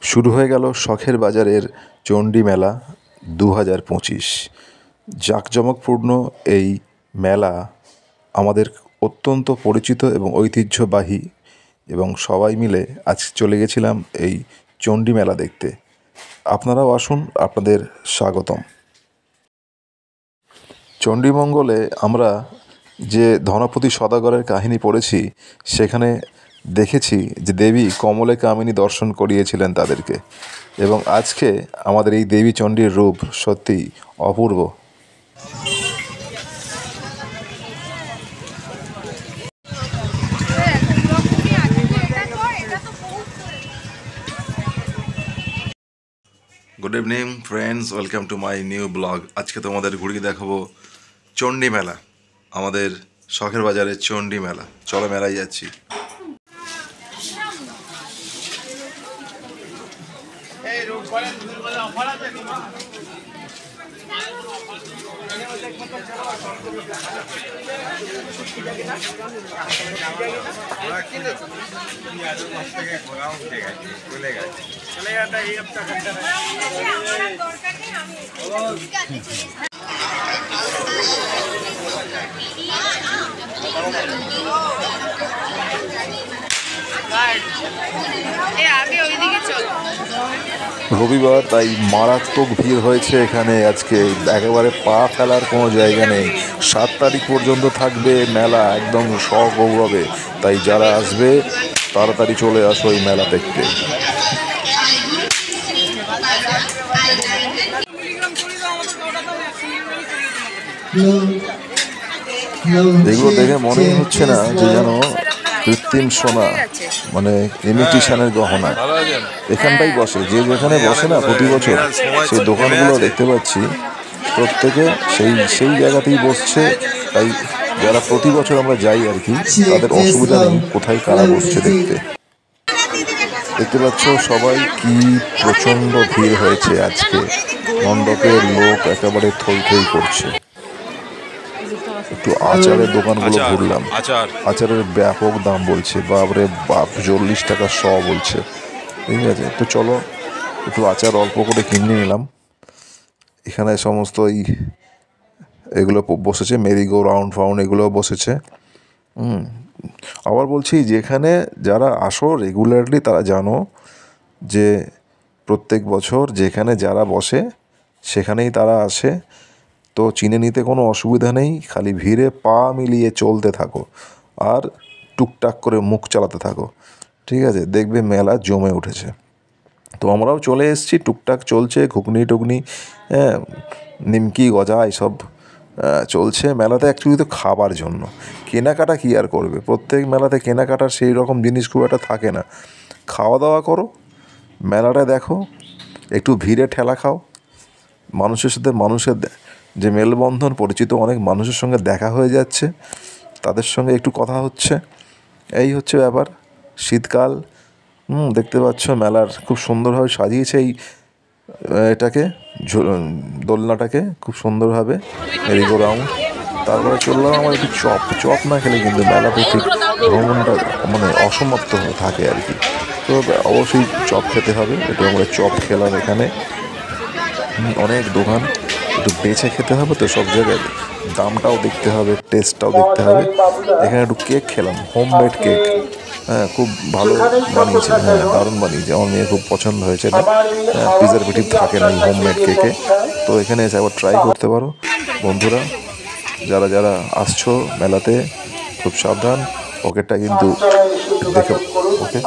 শুরু হয়ে গেল শখের বাজারের চণ্ডী মেলা 2025। জাঁকজমকপূর্ণ এই মেলা আমাদের অত্যন্ত পরিচিত এবং ঐতিহ্যবাহী, এবং সবাই মিলে আজ চলে গেছিলাম এই চণ্ডী মেলা দেখতে। আপনারাও আসুন, আপনাদের স্বাগতম। চণ্ডীমঙ্গলে আমরা যে ধনপতি সদাগরের কাহিনী পড়েছি, সেখানে দেখেছি যে দেবী কমলে কামিনী দর্শন করিয়েছিলেন তাদেরকে, এবং আজকে আমাদের এই দেবী চণ্ডীর রূপ সত্যি অপূর্ব। Good evening friends, welcome to my new blog. আজকে তোমাদের ঘুরিয়ে দেখাবো চণ্ডী মেলা, আমাদের শখের বাজারের চণ্ডী মেলা। চলো মেলায় যাচ্ছি। রবিবার, তাই মারাত্মক ভিড় হয়েছে এখানে আজকে। একেবারে পা ফেলার কোনো জায়গা নেই। 7 তারিখ পর্যন্ত থাকবে মেলা একদম সগৌরবে। তাই যারা আসবে তাড়াতাড়ি চলে আসো এই মেলা দেখতে। এগুলো দেখে মনেই হচ্ছে না যে যেন কৃত্রিম সোনা, মানে ইমিটেশনের গহনা। এখানটাই বসে, যে যেখানে বসে না প্রতি বছর, সেই দোকানগুলো দেখতে পাচ্ছি প্রত্যেকে সেই জায়গাতেই বসছে। তাই যারা প্রতি বছর আমরা যাই আর কি, তাদের অসুবিধা নেই কোথায় কারা বসছে দেখতে। দেখতে পাচ্ছ সবাই কি প্রচণ্ড ভিড় হয়েছে আজকে। মণ্ডপের লোক একেবারে থই থই করছে। একটু আচারের দোকানগুলো ঘুরলাম। আচারের ব্যাপক দাম বলছে, বাপরে বাপ, 40 টাকা শ বলছে। ঠিক আছে, তো চলো একটু আচার অল্প করে কিনে নিলাম। এখানে সমস্ত এগুলো বসেছে, মেরিগো রাউন্ড ফাউন্ড এগুলো বসেছে। আবার বলছি, যেখানে যারা আসো রেগুলারলি তারা জানো যে প্রত্যেক বছর যেখানে যারা বসে সেখানেই তারা আসে। তো চিনে নিতে কোনো অসুবিধা নেই, খালি ভিড়ে পা মিলিয়ে চলতে থাকো আর টুকটাক করে মুখ চালাতে থাকো। ঠিক আছে, দেখবে মেলা জমে উঠেছে। তো আমরাও চলে এসেছি, টুকটাক চলছে, ঘুগনি টুগনি, নিমকি গজা এসব চলছে মেলাতে। অ্যাকচুয়ালি তো খাবার জন্য, কেনাকাটা কী আর করবে। প্রত্যেক মেলাতে কেনাকাটার সেই রকম জিনিস খুব একটা থাকে না। খাওয়া দাওয়া করো, মেলাটা দেখো, একটু ভিড়ে ঠেলা খাও, মানুষের সাথে মানুষের যে মেলবন্ধন, পরিচিত অনেক মানুষের সঙ্গে দেখা হয়ে যাচ্ছে, তাদের সঙ্গে একটু কথা হচ্ছে, এই হচ্ছে ব্যাপার। শীতকাল, দেখতে পাচ্ছ মেলার খুব সুন্দরভাবে সাজিয়েছে এটাকে, দোলনাটাকে খুব সুন্দরভাবে, মেরিগো রাউন্ড। তারপরে চললাম আমার একটু চপ না খেলে কিন্তু মেলাতে ঠিক ভ্রমণটা মানে অসমাপ্ত থাকে আর কি। তো অবশ্যই চপ খেতে হবে। একটু আমরা চপ খেলাম এখানে। অনেক দোকান, একটু বেছে খেতে হবে তো সব জায়গায়, দামটাও দেখতে হবে, টেস্টটাও দেখতে হবে। এখানে একটু কেক খেলাম, হোমমেড কেক। হ্যাঁ, খুব ভালো বানিয়েছে, হ্যাঁ দারুণ বানিয়েছে। আমার মেয়ে খুব পছন্দ হয়েছে এটা। প্রিজারভেটিভ থাকে না এই হোমমেড কেকে। তো এখানে এসে একবার ট্রাই করতে পারো বন্ধুরা। যারা যারা আসছো মেলাতে খুব সাবধান, পকেটটা কিন্তু দেখো। ওকে।